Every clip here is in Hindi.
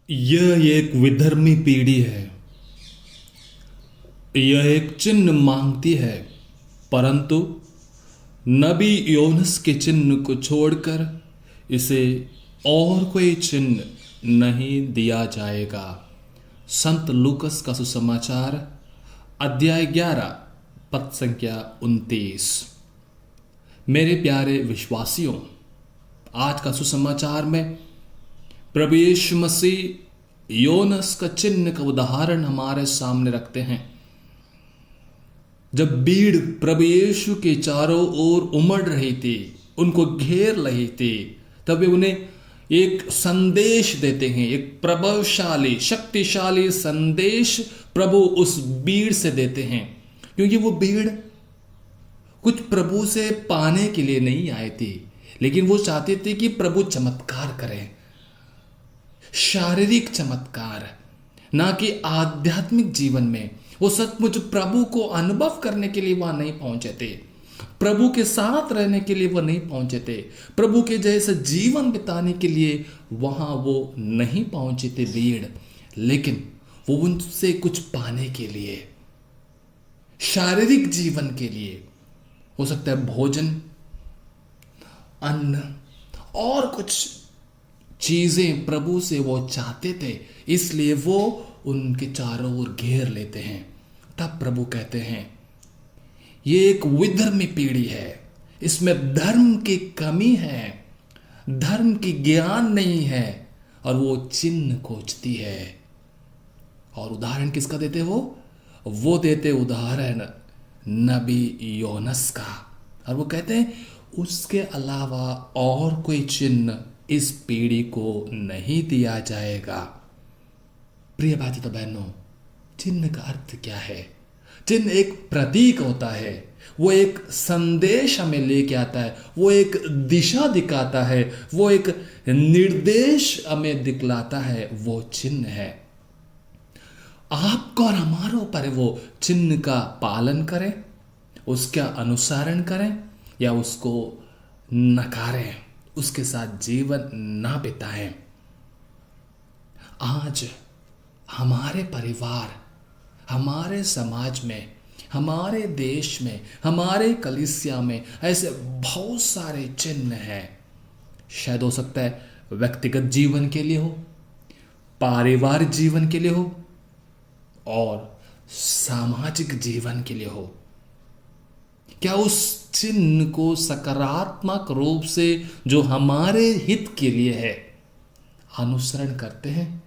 यह एक विधर्मी पीढ़ी है। यह एक चिन्ह मांगती है, परंतु नबी योनस के चिन्ह को छोड़कर इसे और कोई चिन्ह नहीं दिया जाएगा। संत लूकस का सुसमाचार अध्याय 11 पद संख्या 29। मेरे प्यारे विश्वासियों, आज का सुसमाचार में प्रभु यीशु मसीह योनस का चिन्ह का उदाहरण हमारे सामने रखते हैं। जब भीड़ प्रभु यीशु के चारों ओर उमड़ रही थी, उनको घेर रही थी, तब वे उन्हें एक संदेश देते हैं। एक प्रभावशाली शक्तिशाली संदेश प्रभु उस भीड़ से देते हैं, क्योंकि वो भीड़ कुछ प्रभु से पाने के लिए नहीं आए थे, लेकिन वो चाहते थे कि प्रभु चमत्कार करें, शारीरिक चमत्कार, ना कि आध्यात्मिक जीवन में। वो सचमुच प्रभु को अनुभव करने के लिए वहां नहीं पहुंचे थे, प्रभु के साथ रहने के लिए वो नहीं पहुंचे थे, प्रभु के जैसे जीवन बिताने के लिए वहां वो नहीं पहुंचे थे भीड़, लेकिन वो उनसे कुछ पाने के लिए, शारीरिक जीवन के लिए, हो सकता है भोजन, अन्न और कुछ चीजें प्रभु से वो चाहते थे, इसलिए वो उनके चारों ओर घेर लेते हैं। तब प्रभु कहते हैं, ये एक विधर्मी पीढ़ी है, इसमें धर्म की कमी है, धर्म की ज्ञान नहीं है, और वो चिन्ह खोजती है। और उदाहरण किसका देते वो देते उदाहरण नबी योनस का, और वो कहते हैं उसके अलावा और कोई चिन्ह इस पीढ़ी को नहीं दिया जाएगा। प्रिय भाई तो बहनों, चिन्ह का अर्थ क्या है? चिन्ह एक प्रतीक होता है, वो एक संदेश हमें लेके आता है, वो एक दिशा दिखाता है, वो एक निर्देश हमें दिखलाता है। वो चिन्ह है। आपको और हमारे ऊपर है वो चिन्ह का पालन करें, उसका अनुसरण करें या उसको नकारें, उसके साथ जीवन ना बिताएं। आज हमारे परिवार, हमारे समाज में, हमारे देश में, हमारे कलीसिया में ऐसे बहुत सारे चिन्ह हैं। शायद हो सकता है व्यक्तिगत जीवन के लिए हो, पारिवारिक जीवन के लिए हो और सामाजिक जीवन के लिए हो। क्या उस चिन्ह को सकारात्मक रूप से जो हमारे हित के लिए है अनुसरण करते हैं,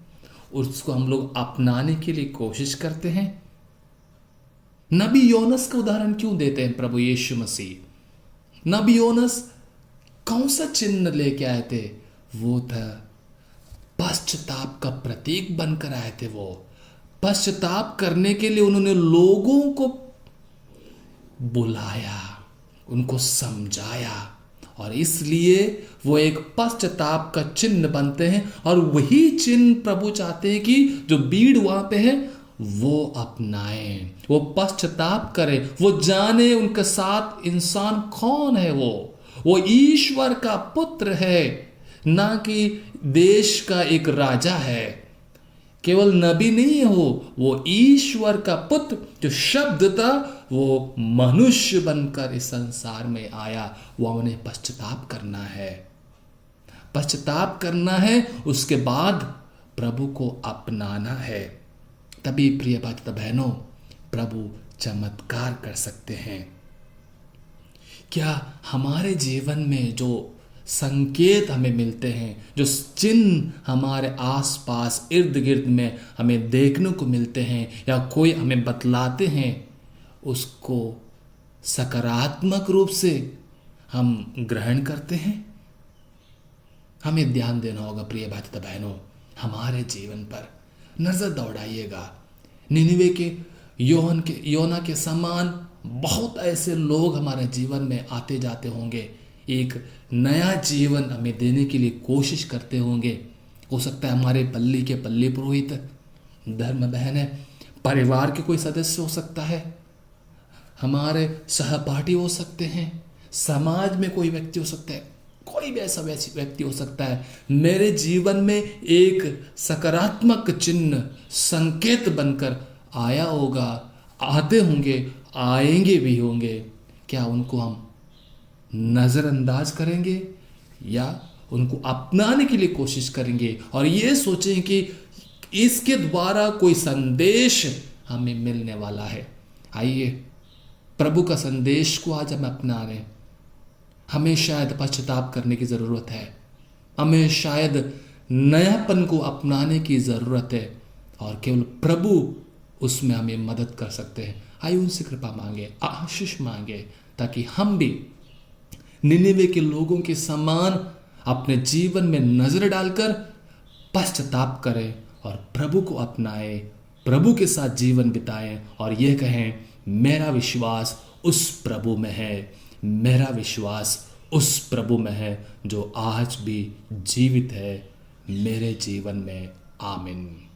उसको हम लोग अपनाने के लिए कोशिश करते हैं? नबी योनस का उदाहरण क्यों देते हैं प्रभु यीशु मसीह? नबी योनस कौन सा चिन्ह लेके आए थे? वो था पश्चाताप का प्रतीक बनकर आए थे। वो पश्चाताप करने के लिए उन्होंने लोगों को बुलाया, उनको समझाया, और इसलिए वो एक पश्चाताप का चिन्ह बनते हैं। और वही चिन्ह प्रभु चाहते हैं कि जो भीड़ वहां पे है वो अपनाएं, वो पश्चाताप करें, वो जाने उनके साथ इंसान कौन है। वो ईश्वर का पुत्र है, ना कि देश का एक राजा है। केवल नबी नहीं है वो ईश्वर का पुत्र, जो शब्द था वो मनुष्य बनकर इस संसार में आया। वो उन्हें पश्चाताप करना है, पश्चाताप करना है, उसके बाद प्रभु को अपनाना है। तभी प्रिय भाई बहनों, प्रभु चमत्कार कर सकते हैं। क्या हमारे जीवन में जो संकेत हमें मिलते हैं, जो चिन्ह हमारे आसपास इर्द गिर्द में हमें देखने को मिलते हैं या कोई हमें बतलाते हैं, उसको सकारात्मक रूप से हम ग्रहण करते हैं? हमें ध्यान देना होगा प्रिय भाई बहनों, हमारे जीवन पर नजर दौड़ाइएगा। निनिवे के योना के समान बहुत ऐसे लोग हमारे जीवन में आते जाते होंगे, एक नया जीवन हमें देने के लिए कोशिश करते होंगे। हो सकता है हमारे पल्ली के पल्ली पुरोहित, धर्म बहन है, परिवार के कोई सदस्य हो सकता है, हमारे सहपाठी हो सकते हैं, समाज में कोई व्यक्ति हो सकता है, कोई भी ऐसा व्यक्ति हो सकता है, मेरे जीवन में एक सकारात्मक चिन्ह संकेत बनकर आया होगा, आते होंगे, आएंगे भी होंगे। क्या उनको हम नज़रअंदाज करेंगे या उनको अपनाने के लिए कोशिश करेंगे और ये सोचें कि इसके द्वारा कोई संदेश हमें मिलने वाला है? आइए प्रभु का संदेश को आज हम अपना लें। हमें शायद पश्चाताप करने की ज़रूरत है, हमें शायद नयापन को अपनाने की ज़रूरत है और केवल प्रभु उसमें हमें मदद कर सकते हैं। आइए उनसे कृपा मांगे, आशीष मांगे, ताकि हम भी निनिवे के लोगों के समान अपने जीवन में नजर डालकर पश्चाताप करें और प्रभु को अपनाएं, प्रभु के साथ जीवन बिताएं और यह कहें, मेरा विश्वास उस प्रभु में है, मेरा विश्वास उस प्रभु में है जो आज भी जीवित है मेरे जीवन में। आमीन।